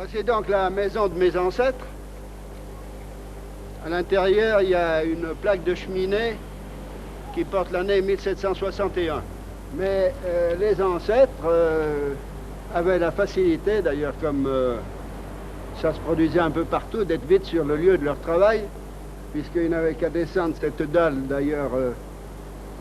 Voici donc la maison de mes ancêtres. À l'intérieur, il y a une plaque de cheminée qui porte l'année 1761. Mais les ancêtres avaient la facilité, d'ailleurs comme ça se produisait un peu partout, d'être vite sur le lieu de leur travail, puisqu'ils n'avaient qu'à descendre cette dalle, d'ailleurs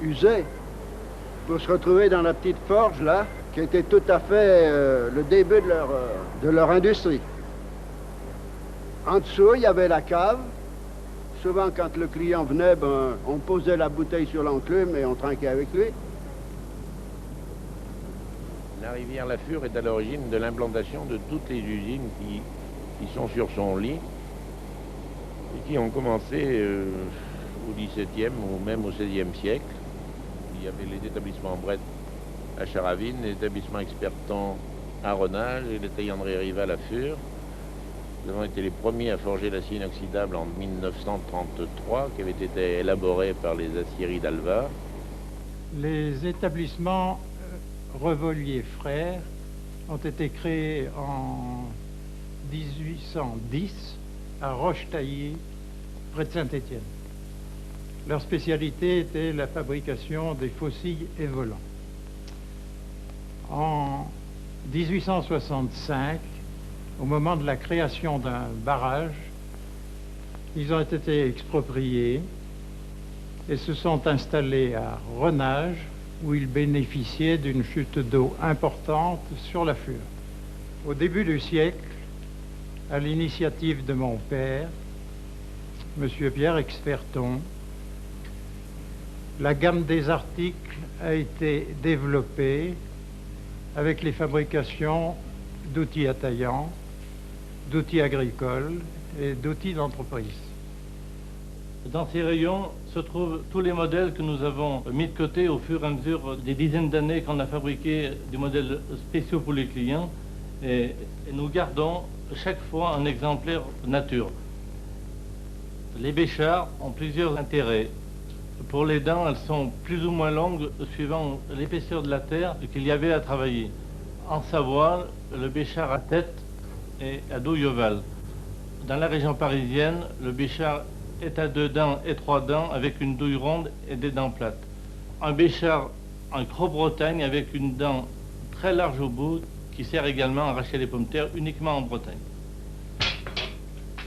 usée, pour se retrouver dans la petite forge, là, qui était tout à fait le début de leur industrie. En dessous, il y avait la cave. Souvent, quand le client venait, on posait la bouteille sur l'enclume et on trinquait avec lui. La rivière Lafure est à l'origine de l'implantation de toutes les usines qui sont sur son lit et qui ont commencé au XVIIe ou même au XVIe siècle. Il y avait les établissements Brett à Charavine, l'établissement Experton à Renage et les taillanderies Rival à Fur. Nous avons été les premiers à forger l'acier inoxydable en 1933, qui avait été élaboré par les aciéries d'Alva. Les établissements Revolier Frères ont été créés en 1810 à Roche-Taillée, près de Saint-Étienne. Leur spécialité était la fabrication des faucilles et volants. En 1865, au moment de la création d'un barrage, ils ont été expropriés et se sont installés à Renage, où ils bénéficiaient d'une chute d'eau importante sur la Fur. Au début du siècle, à l'initiative de mon père, M. Pierre Experton, la gamme des articles a été développée avec les fabrications d'outils à taillant, d'outils agricoles et d'outils d'entreprise. Dans ces rayons se trouvent tous les modèles que nous avons mis de côté au fur et à mesure des dizaines d'années qu'on a fabriqué des modèles spéciaux pour les clients et nous gardons chaque fois un exemplaire nature. Les béchards ont plusieurs intérêts. Pour les dents, elles sont plus ou moins longues suivant l'épaisseur de la terre qu'il y avait à travailler. En Savoie, le béchard à tête et à douille ovale. Dans la région parisienne, le béchard est à 2 dents et 3 dents avec une douille ronde et des dents plates. Un béchard en Gros-Bretagne avec une dent très large au bout qui sert également à arracher les pommes de terre uniquement en Bretagne.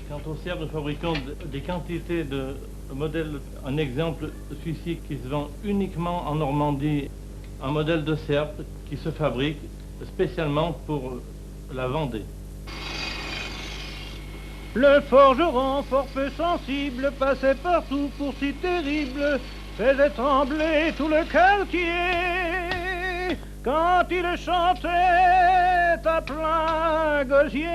Quant aux serpes, nous fabriquons des quantités de modèles. Un exemple, celui-ci qui se vend uniquement en Normandie, un modèle de serpe qui se fabrique spécialement pour la Vendée. Le forgeron, fort peu sensible, passait partout pour si terrible, faisait trembler tout le quartier, quand il chantait à plein gosier.